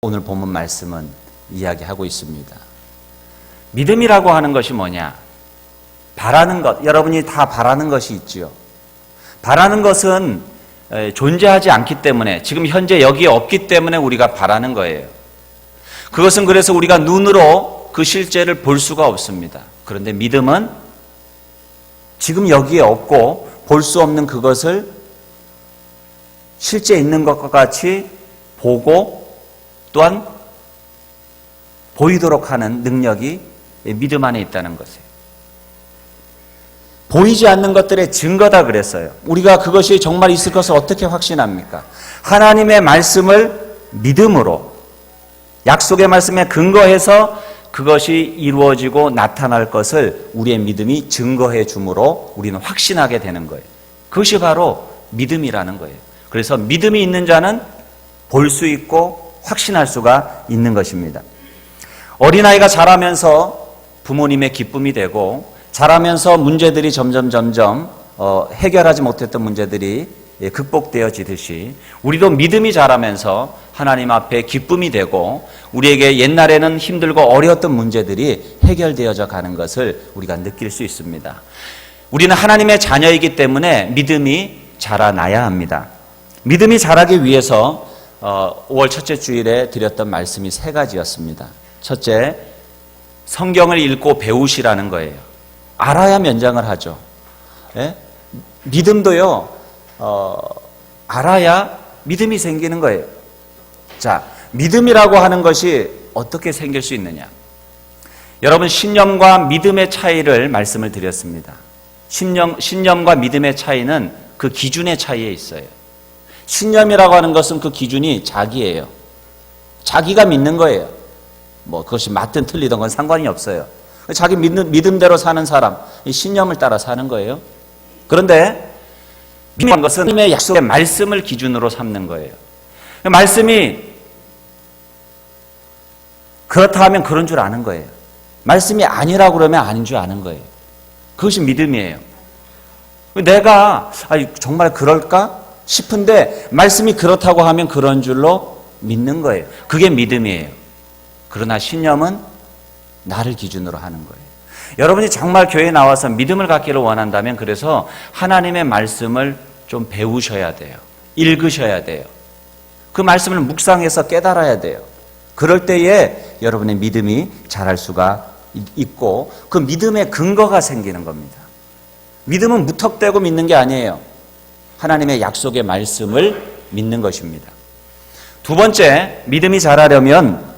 오늘 본문 말씀은 이야기하고 있습니다. 믿음이라고 하는 것이 뭐냐? 바라는 것, 여러분이 다 바라는 것이 있지요. 바라는 것은 존재하지 않기 때문에, 지금 현재 여기에 없기 때문에 우리가 바라는 거예요. 그것은 그래서 우리가 눈으로 그 실제를 볼 수가 없습니다. 그런데 믿음은 지금 여기에 없고 볼 수 없는 그것을 실제 있는 것과 같이 보고 또한 보이도록 하는 능력이 믿음 안에 있다는 것이에요. 보이지 않는 것들의 증거다 그랬어요. 우리가 그것이 정말 있을 것을 어떻게 확신합니까? 하나님의 말씀을 믿음으로, 약속의 말씀에 근거해서 그것이 이루어지고 나타날 것을 우리의 믿음이 증거해 주므로 우리는 확신하게 되는 거예요. 그것이 바로 믿음이라는 거예요. 그래서 믿음이 있는 자는 볼 수 있고 확신할 수가 있는 것입니다. 어린아이가 자라면서 부모님의 기쁨이 되고, 자라면서 문제들이 점점 해결하지 못했던 문제들이 극복되어지듯이 우리도 믿음이 자라면서 하나님 앞에 기쁨이 되고, 우리에게 옛날에는 힘들고 어려웠던 문제들이 해결되어져 가는 것을 우리가 느낄 수 있습니다. 우리는 하나님의 자녀이기 때문에 믿음이 자라나야 합니다. 믿음이 자라기 위해서 5월 첫째 주일에 드렸던 말씀이 3가지였습니다. 첫째, 성경을 읽고 배우시라는 거예요. 알아야 면장을 하죠. 예? 믿음도요, 알아야 믿음이 생기는 거예요. 자, 믿음이라고 하는 것이 어떻게 생길 수 있느냐? 여러분, 신념과 믿음의 차이를 말씀을 드렸습니다. 신념과 믿음의 차이는 그 기준의 차이에 있어요. 신념이라고 하는 것은 그 기준이 자기예요. 자기가 믿는 거예요. 뭐 그것이 맞든 틀리든 건 상관이 없어요. 자기 믿음대로 사는 사람, 이 신념을 따라 사는 거예요. 그런데 믿음이라는 것은 하나님의 약속의 말씀을 기준으로 삼는 거예요. 말씀이 그렇다 하면 그런 줄 아는 거예요. 말씀이 아니라고 그러면 아닌 줄 아는 거예요. 그것이 믿음이에요. 내가 정말 그럴까 싶은데 말씀이 그렇다고 하면 그런 줄로 믿는 거예요. 그게 믿음이에요. 그러나 신념은 나를 기준으로 하는 거예요. 여러분이 정말 교회에 나와서 믿음을 갖기를 원한다면, 그래서 하나님의 말씀을 좀 배우셔야 돼요. 읽으셔야 돼요. 그 말씀을 묵상해서 깨달아야 돼요. 그럴 때에 여러분의 믿음이 자랄 수가 있고, 그 믿음의 근거가 생기는 겁니다. 믿음은 무턱대고 믿는 게 아니에요. 하나님의 약속의 말씀을 믿는 것입니다. 두 번째, 믿음이 자라려면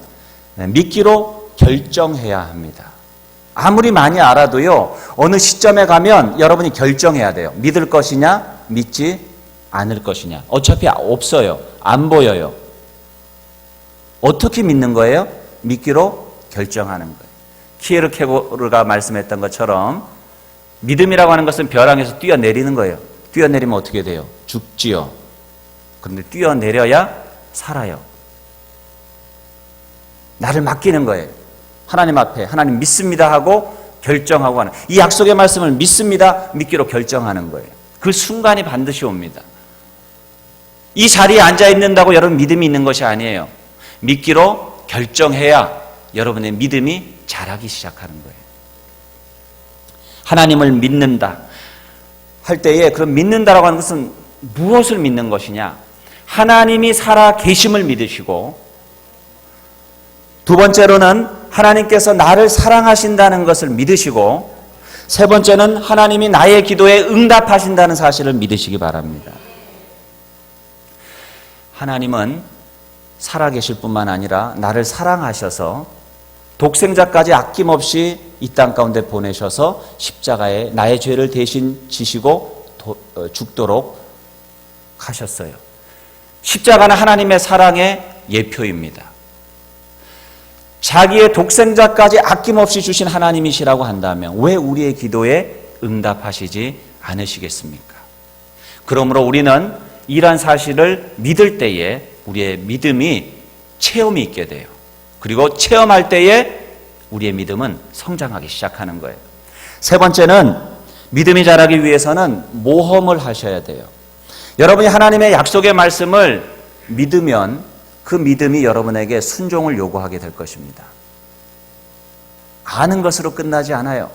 믿기로 결정해야 합니다. 아무리 많이 알아도요, 어느 시점에 가면 여러분이 결정해야 돼요. 믿을 것이냐, 믿지 않을 것이냐. 어차피 없어요. 안 보여요. 어떻게 믿는 거예요? 믿기로 결정하는 거예요. 키에르케고르가 말씀했던 것처럼 믿음이라고 하는 것은 벼랑에서 뛰어내리는 거예요. 뛰어내리면 어떻게 돼요? 죽지요. 그런데 뛰어내려야 살아요. 나를 맡기는 거예요. 하나님 앞에 하나님 믿습니다 하고 결정하고 하는, 이 약속의 말씀을 믿습니다, 믿기로 결정하는 거예요. 그 순간이 반드시 옵니다. 이 자리에 앉아 있는다고 여러분 믿음이 있는 것이 아니에요. 믿기로 결정해야 여러분의 믿음이 자라기 시작하는 거예요. 하나님을 믿는다 할 때에, 그럼 믿는다라고 하는 것은 무엇을 믿는 것이냐? 하나님이 살아 계심을 믿으시고, 두 번째로는 하나님께서 나를 사랑하신다는 것을 믿으시고, 세 번째는 하나님이 나의 기도에 응답하신다는 사실을 믿으시기 바랍니다. 하나님은 살아계실 뿐만 아니라 나를 사랑하셔서 독생자까지 아낌없이 이 땅 가운데 보내셔서 십자가에 나의 죄를 대신 지시고 죽도록 하셨어요. 십자가는 하나님의 사랑의 예표입니다. 자기의 독생자까지 아낌없이 주신 하나님이시라고 한다면 왜 우리의 기도에 응답하시지 않으시겠습니까? 그러므로 우리는 이러한 사실을 믿을 때에 우리의 믿음이 체험이 있게 돼요. 그리고 체험할 때에 우리의 믿음은 성장하기 시작하는 거예요. 세 번째는, 믿음이 자라기 위해서는 모험을 하셔야 돼요. 여러분이 하나님의 약속의 말씀을 믿으면 그 믿음이 여러분에게 순종을 요구하게 될 것입니다. 아는 것으로 끝나지 않아요.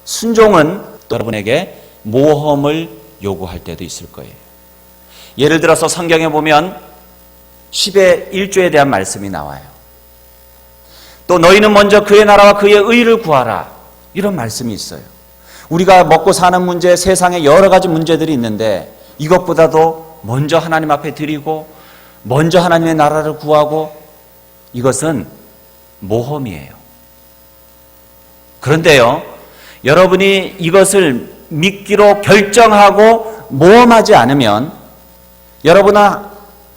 순종은 또 여러분에게 모험을 요구할 때도 있을 거예요. 예를 들어서 성경에 보면 10의 1조에 대한 말씀이 나와요. 또 너희는 먼저 그의 나라와 그의 의를 구하라. 이런 말씀이 있어요. 우리가 먹고 사는 문제, 세상에 여러 가지 문제들이 있는데 이것보다도 먼저 하나님 앞에 드리고 먼저 하나님의 나라를 구하고, 이것은 모험이에요. 그런데요, 여러분이 이것을 믿기로 결정하고 모험하지 않으면 여러분아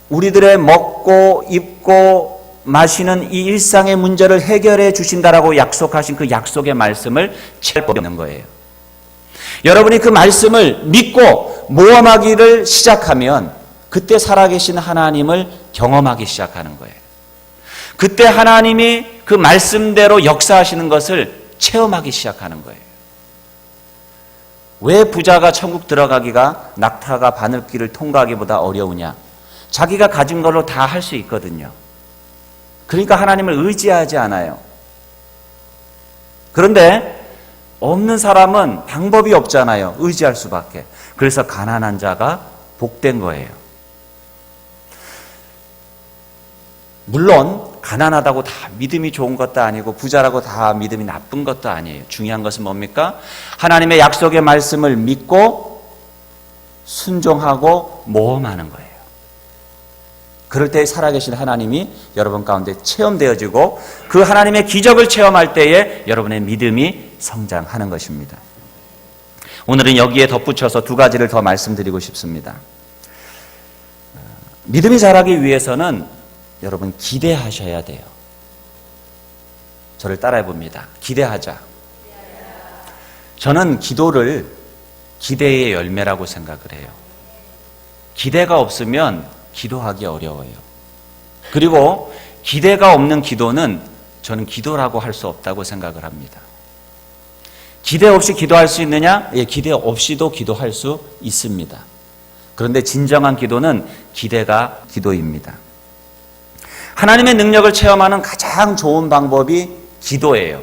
우리들의 먹고 입고 마시는 이 일상의 문제를 해결해 주신다라고 약속하신 그 약속의 말씀을 취할 법이 없는 거예요. 여러분이 그 말씀을 믿고 모험하기를 시작하면 그때 살아계신 하나님을 경험하기 시작하는 거예요. 그때 하나님이 그 말씀대로 역사하시는 것을 체험하기 시작하는 거예요. 왜 부자가 천국 들어가기가 낙타가 바늘길을 통과하기보다 어려우냐? 자기가 가진 걸로 다 할 수 있거든요. 그러니까 하나님을 의지하지 않아요. 그런데 없는 사람은 방법이 없잖아요. 의지할 수밖에. 그래서 가난한 자가 복된 거예요. 물론 가난하다고 다 믿음이 좋은 것도 아니고 부자라고 다 믿음이 나쁜 것도 아니에요. 중요한 것은 뭡니까? 하나님의 약속의 말씀을 믿고 순종하고 모험하는 거예요. 그럴 때 살아계신 하나님이 여러분 가운데 체험되어지고 그 하나님의 기적을 체험할 때에 여러분의 믿음이 성장하는 것입니다. 오늘은 여기에 덧붙여서 두 가지를 더 말씀드리고 싶습니다. 믿음이 자라기 위해서는 여러분 기대하셔야 돼요. 저를 따라해 봅니다. 기대하자. 저는 기도를 기대의 열매라고 생각을 해요. 기대가 없으면 기도하기 어려워요. 그리고 기대가 없는 기도는 저는 기도라고 할 수 없다고 생각을 합니다. 기대 없이 기도할 수 있느냐? 예, 기대 없이도 기도할 수 있습니다. 그런데 진정한 기도는 기대가 기도입니다. 하나님의 능력을 체험하는 가장 좋은 방법이 기도예요.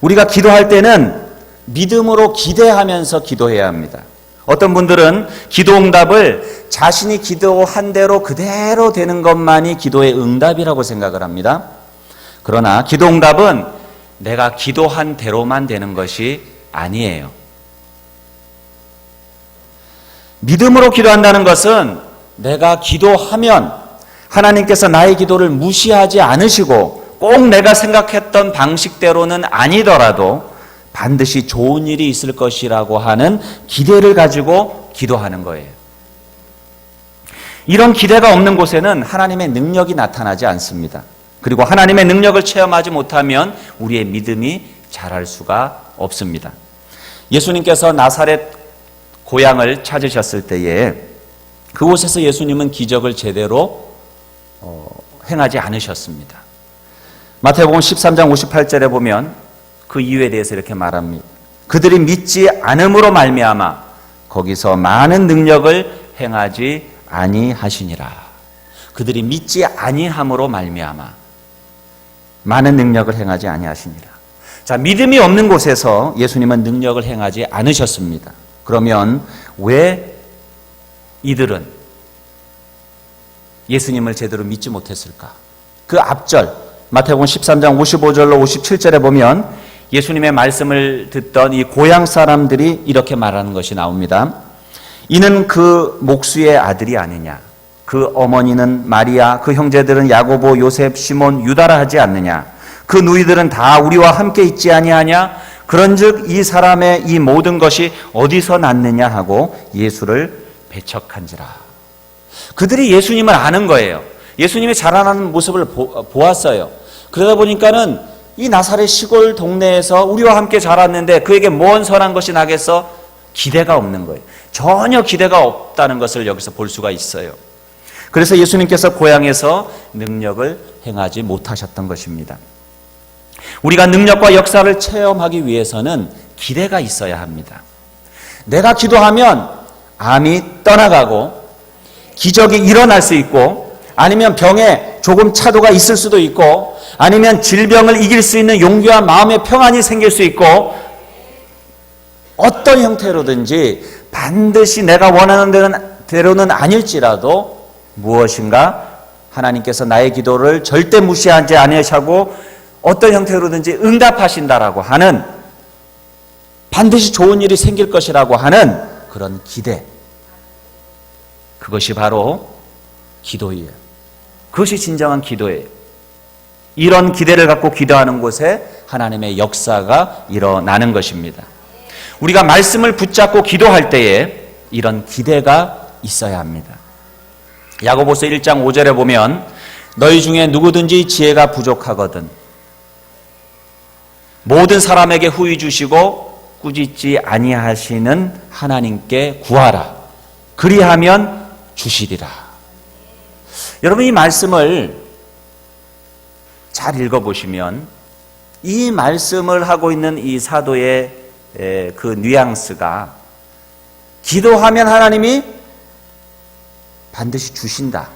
우리가 기도할 때는 믿음으로 기대하면서 기도해야 합니다. 어떤 분들은 기도 응답을 자신이 기도한 대로 그대로 되는 것만이 기도의 응답이라고 생각을 합니다. 그러나 기도 응답은 내가 기도한 대로만 되는 것이 아니에요. 믿음으로 기도한다는 것은 내가 기도하면 하나님께서 나의 기도를 무시하지 않으시고 꼭 내가 생각했던 방식대로는 아니더라도 반드시 좋은 일이 있을 것이라고 하는 기대를 가지고 기도하는 거예요. 이런 기대가 없는 곳에는 하나님의 능력이 나타나지 않습니다. 그리고 하나님의 능력을 체험하지 못하면 우리의 믿음이 자랄 수가 없습니다. 예수님께서 나사렛 고향을 찾으셨을 때에 그곳에서 예수님은 기적을 제대로 행하지 않으셨습니다. 마태복음 13장 58절에 보면 그 이유에 대해서 이렇게 말합니다. 그들이 믿지 않음으로 말미암아 거기서 많은 능력을 행하지 아니하시니라. 그들이 믿지 아니함으로 말미암아 많은 능력을 행하지 아니하시니라. 자, 믿음이 없는 곳에서 예수님은 능력을 행하지 않으셨습니다. 그러면 왜 이들은 예수님을 제대로 믿지 못했을까? 그 앞절 마태복음 13장 55절로 57절에 보면 예수님의 말씀을 듣던 이 고향 사람들이 이렇게 말하는 것이 나옵니다. 이는 그 목수의 아들이 아니냐? 그 어머니는 마리아, 그 형제들은 야고보, 요셉, 시몬, 유다라 하지 않느냐? 그 누이들은 다 우리와 함께 있지 아니하냐? 그런즉 이 사람의 이 모든 것이 어디서 났느냐 하고 예수를 배척한지라. 그들이 예수님을 아는 거예요. 예수님이 자라나는 모습을 보았어요. 그러다 보니까는 이 나사렛 시골 동네에서 우리와 함께 자랐는데 그에게 뭔 선한 것이 나겠어? 기대가 없는 거예요. 전혀 기대가 없다는 것을 여기서 볼 수가 있어요. 그래서 예수님께서 고향에서 능력을 행하지 못하셨던 것입니다. 우리가 능력과 역사를 체험하기 위해서는 기대가 있어야 합니다. 내가 기도하면 암이 떠나가고 기적이 일어날 수 있고, 아니면 병에 조금 차도가 있을 수도 있고, 아니면 질병을 이길 수 있는 용기와 마음의 평안이 생길 수 있고, 어떤 형태로든지 반드시 내가 원하는 대로는 아닐지라도 무엇인가 하나님께서 나의 기도를 절대 무시하지 아니하시고 어떤 형태로든지 응답하신다라고 하는, 반드시 좋은 일이 생길 것이라고 하는 그런 기대, 그것이 바로 기도예요. 그것이 진정한 기도예요. 이런 기대를 갖고 기도하는 곳에 하나님의 역사가 일어나는 것입니다. 우리가 말씀을 붙잡고 기도할 때에 이런 기대가 있어야 합니다. 야고보서 1장 5절에 보면 너희 중에 누구든지 지혜가 부족하거든 모든 사람에게 후히 주시고 꾸짖지 아니하시는 하나님께 구하라. 그리하면 주시리라. 여러분, 이 말씀을 잘 읽어보시면 이 말씀을 하고 있는 이 사도의 그 뉘앙스가 기도하면 하나님이 반드시 주신다.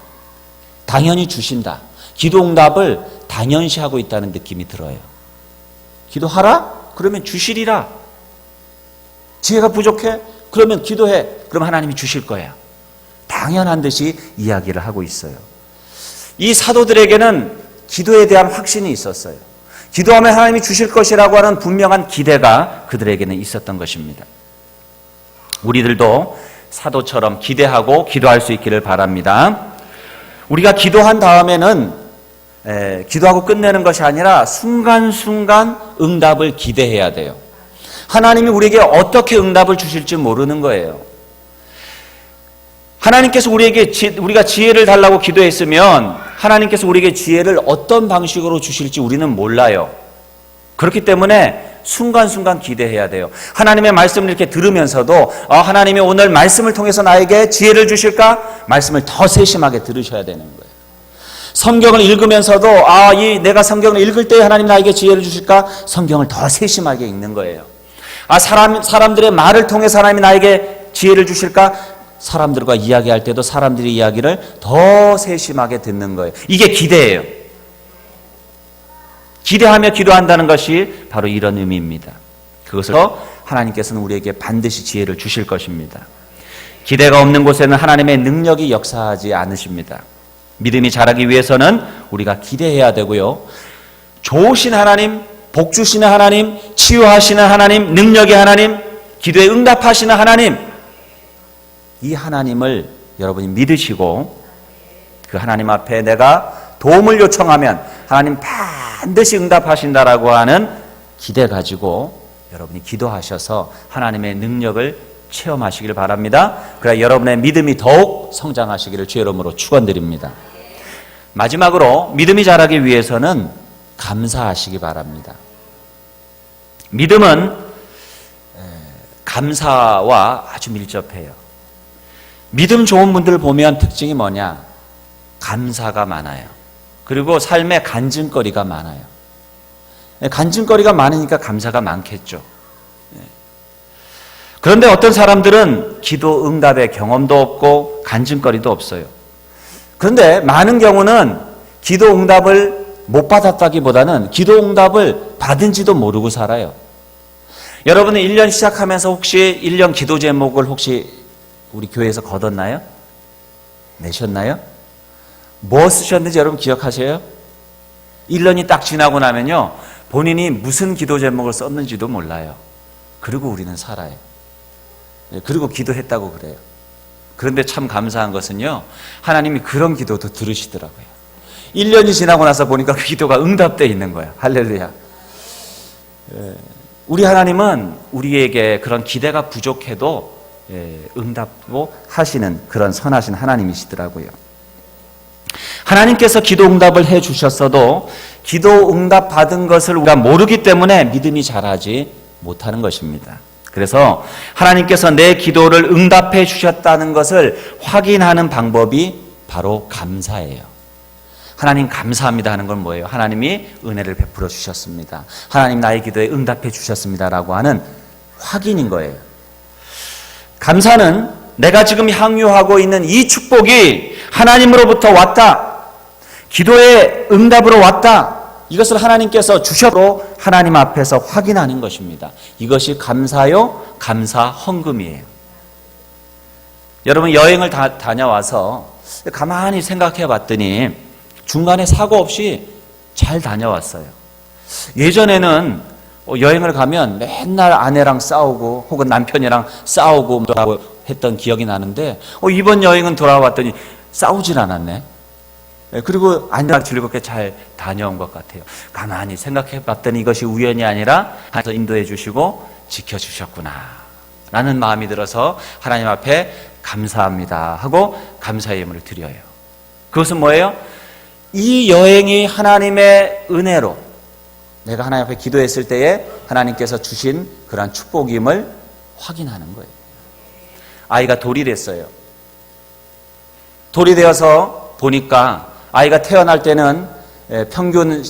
당연히 주신다. 기도 응답을 당연시하고 있다는 느낌이 들어요. 기도하라? 그러면 주시리라. 지혜가 부족해? 그러면 기도해. 그럼 하나님이 주실 거야. 당연한 듯이 이야기를 하고 있어요. 이 사도들에게는 기도에 대한 확신이 있었어요. 기도하면 하나님이 주실 것이라고 하는 분명한 기대가 그들에게는 있었던 것입니다. 우리들도 사도처럼 기대하고 기도할 수 있기를 바랍니다. 우리가 기도한 다음에는 기도하고 끝내는 것이 아니라 순간순간 응답을 기대해야 돼요. 하나님이 우리에게 어떻게 응답을 주실지 모르는 거예요. 하나님께서 우리가 지혜를 달라고 기도했으면 하나님께서 우리에게 지혜를 어떤 방식으로 주실지 우리는 몰라요. 그렇기 때문에 순간순간 기대해야 돼요. 하나님의 말씀을 이렇게 들으면서도 하나님이 오늘 말씀을 통해서 나에게 지혜를 주실까? 말씀을 더 세심하게 들으셔야 되는 거예요. 성경을 읽으면서도 내가 성경을 읽을 때 하나님 나에게 지혜를 주실까? 성경을 더 세심하게 읽는 거예요. 사람들의 말을 통해서 하나님이 나에게 지혜를 주실까? 사람들과 이야기할 때도 사람들의 이야기를 더 세심하게 듣는 거예요. 이게 기대예요. 기대하며 기도한다는 것이 바로 이런 의미입니다. 그것을 하나님께서는 우리에게 반드시 지혜를 주실 것입니다. 기대가 없는 곳에는 하나님의 능력이 역사하지 않으십니다. 믿음이 자라기 위해서는 우리가 기대해야 되고요. 좋으신 하나님, 복 주시는 하나님, 치유하시는 하나님, 능력의 하나님, 기도에 응답하시는 하나님, 이 하나님을 여러분이 믿으시고 그 하나님 앞에 내가 도움을 요청하면 하나님 반드시 응답하신다라고 하는 기대 가지고 여러분이 기도하셔서 하나님의 능력을 체험하시길 바랍니다. 그래야 여러분의 믿음이 더욱 성장하시기를 주의 이름으로 축원드립니다. 마지막으로 믿음이 자라기 위해서는 감사하시기 바랍니다. 믿음은 감사와 아주 밀접해요. 믿음 좋은 분들 보면 특징이 뭐냐? 감사가 많아요. 그리고 삶에 간증거리가 많아요. 간증거리가 많으니까 감사가 많겠죠. 그런데 어떤 사람들은 기도 응답의 경험도 없고 간증거리도 없어요. 그런데 많은 경우는 기도 응답을 못 받았다기보다는 기도 응답을 받은지도 모르고 살아요. 여러분은 1년 시작하면서 혹시 1년 기도 제목을 혹시 우리 교회에서 거뒀나요? 내셨나요? 뭐 쓰셨는지 여러분 기억하세요? 1년이 딱 지나고 나면요, 본인이 무슨 기도 제목을 썼는지도 몰라요. 그리고 우리는 살아요. 그리고 기도했다고 그래요. 그런데 참 감사한 것은요, 하나님이 그런 기도도 들으시더라고요. 1년이 지나고 나서 보니까 그 기도가 응답되어 있는 거예요. 할렐루야. 우리 하나님은 우리에게 그런 기대가 부족해도 응답도 하시는 그런 선하신 하나님이시더라고요. 하나님께서 기도 응답을 해 주셨어도 기도 응답 받은 것을 우리가 모르기 때문에 믿음이 자라지 못하는 것입니다. 그래서 하나님께서 내 기도를 응답해 주셨다는 것을 확인하는 방법이 바로 감사예요. 하나님 감사합니다 하는 건 뭐예요? 하나님이 은혜를 베풀어 주셨습니다. 하나님 나의 기도에 응답해 주셨습니다라고 하는 확인인 거예요. 감사는 내가 지금 향유하고 있는 이 축복이 하나님으로부터 왔다. 기도의 응답으로 왔다. 이것을 하나님께서 주셔로 하나님 앞에서 확인하는 것입니다. 이것이 감사요, 감사 헌금이에요. 여러분 여행을 다녀와서 가만히 생각해 봤더니 중간에 사고 없이 잘 다녀왔어요. 예전에는 여행을 가면 맨날 아내랑 싸우고 혹은 남편이랑 싸우고 했던 기억이 나는데 이번 여행은 돌아왔더니 싸우질 않았네. 그리고 안전하게 즐겁게 잘 다녀온 것 같아요. 가만히 생각해 봤더니 이것이 우연이 아니라 하나님께서 인도해 주시고 지켜주셨구나 라는 마음이 들어서 하나님 앞에 감사합니다 하고 감사의 예물을 드려요. 그것은 뭐예요? 이 여행이 하나님의 은혜로 내가 하나님 앞에 기도했을 때에 하나님께서 주신 그러한 축복임을 확인하는 거예요. 아이가 돌이 됐어요. 돌이 되어서 보니까 아이가 태어날 때는 평균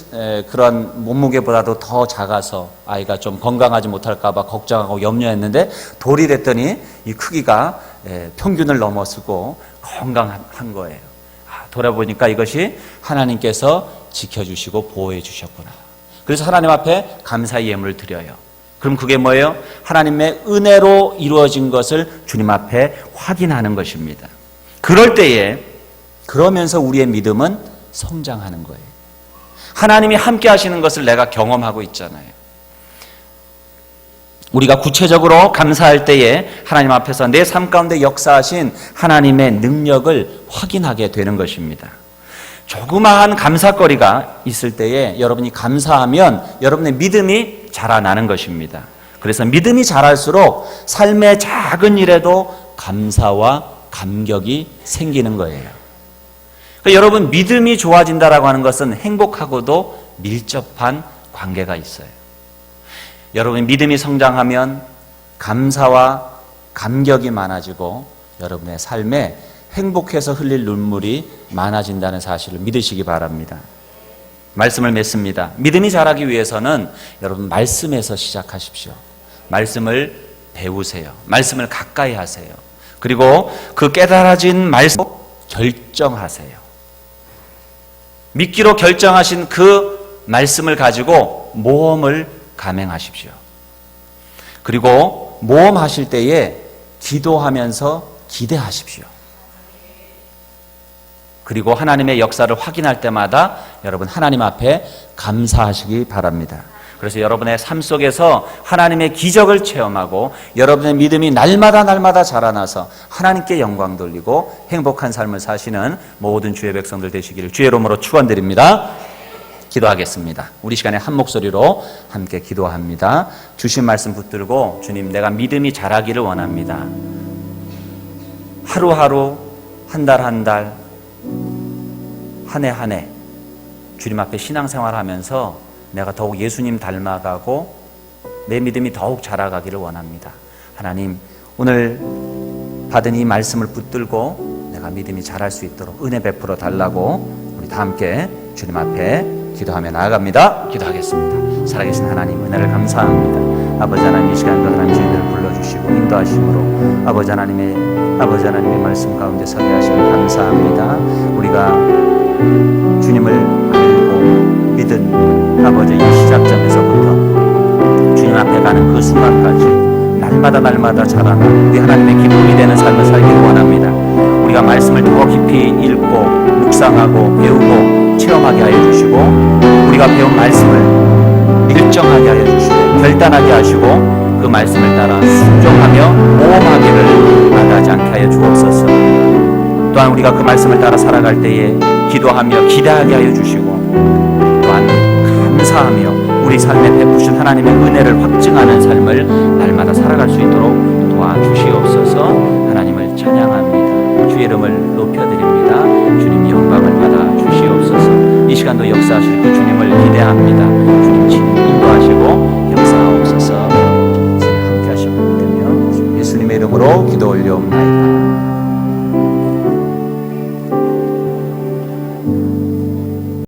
그런 몸무게보다도 더 작아서 아이가 좀 건강하지 못할까 봐 걱정하고 염려했는데 돌이 됐더니 이 크기가 평균을 넘어서고 건강한 거예요. 돌아보니까 이것이 하나님께서 지켜주시고 보호해 주셨구나. 그래서 하나님 앞에 감사의 예물을 드려요. 그럼 그게 뭐예요? 하나님의 은혜로 이루어진 것을 주님 앞에 확인하는 것입니다. 그럴 때에 그러면서 우리의 믿음은 성장하는 거예요. 하나님이 함께 하시는 것을 내가 경험하고 있잖아요. 우리가 구체적으로 감사할 때에 하나님 앞에서 내 삶 가운데 역사하신 하나님의 능력을 확인하게 되는 것입니다. 조그마한 감사거리가 있을 때에 여러분이 감사하면 여러분의 믿음이 자라나는 것입니다. 그래서 믿음이 자랄수록 삶의 작은 일에도 감사와 감격이 생기는 거예요. 그러니까 여러분 믿음이 좋아진다라고 하는 것은 행복하고도 밀접한 관계가 있어요. 여러분의 믿음이 성장하면 감사와 감격이 많아지고 여러분의 삶에 행복해서 흘릴 눈물이 많아진다는 사실을 믿으시기 바랍니다. 말씀을 맺습니다. 믿음이 자라기 위해서는 여러분 말씀에서 시작하십시오. 말씀을 배우세요. 말씀을 가까이 하세요. 그리고 그 깨달아진 말씀 결정하세요. 믿기로 결정하신 그 말씀을 가지고 모험을 감행하십시오. 그리고 모험하실 때에 기도하면서 기대하십시오. 그리고 하나님의 역사를 확인할 때마다 여러분 하나님 앞에 감사하시기 바랍니다. 그래서 여러분의 삶 속에서 하나님의 기적을 체험하고 여러분의 믿음이 날마다 자라나서 하나님께 영광 돌리고 행복한 삶을 사시는 모든 주의 백성들 되시기를 주의 이름으로 축원드립니다. 기도하겠습니다. 우리 시간에 한 목소리로 함께 기도합니다. 주신 말씀 붙들고 주님 내가 믿음이 자라기를 원합니다. 하루하루 한 달 한 달 한 해 한 해 주님 앞에 신앙생활하면서 내가 더욱 예수님 닮아가고 내 믿음이 더욱 자라가기를 원합니다. 하나님 오늘 받은 이 말씀을 붙들고 내가 믿음이 자랄 수 있도록 은혜 베풀어 달라고 우리 다 함께 주님 앞에 기도하며 나아갑니다. 기도하겠습니다. 살아계신 하나님 은혜를 감사합니다. 아버지 하나님 이 시간도 하나님 저희들을 불러주시고 인도하심으로 아버지 하나님의 말씀 가운데 서게 하시면 감사합니다. 우리가 주님을 알고 믿은 아버지 이 시작점에서부터 주님 앞에 가는 그 순간까지 날마다 자라나 우리 하나님의 기쁨이 되는 삶을 살기를 원합니다. 우리가 말씀을 더 깊이 읽고 묵상하고 배우고 체험하게 하여 주시고 우리가 배운 말씀을 일정하게 하여 주시고 결단하게 하시고 그 말씀을 따라 순종하며 모험하기를 마다하지 않게 하여 주옵소서. 또한 우리가 그 말씀을 따라 살아갈 때에 기도하며 기대하게 하여 주시고 또한 감사하며 우리 삶에 베푸신 하나님의 은혜를 확증하는 삶을 날마다 살아갈 수 있도록 도와주시옵소서. 하나님을 찬양합니다. 주의 이름을 높여드립니다. 주님 영광을 받아 주시옵소서. 이 시간도 역사하실 그 주님을 기대합니다.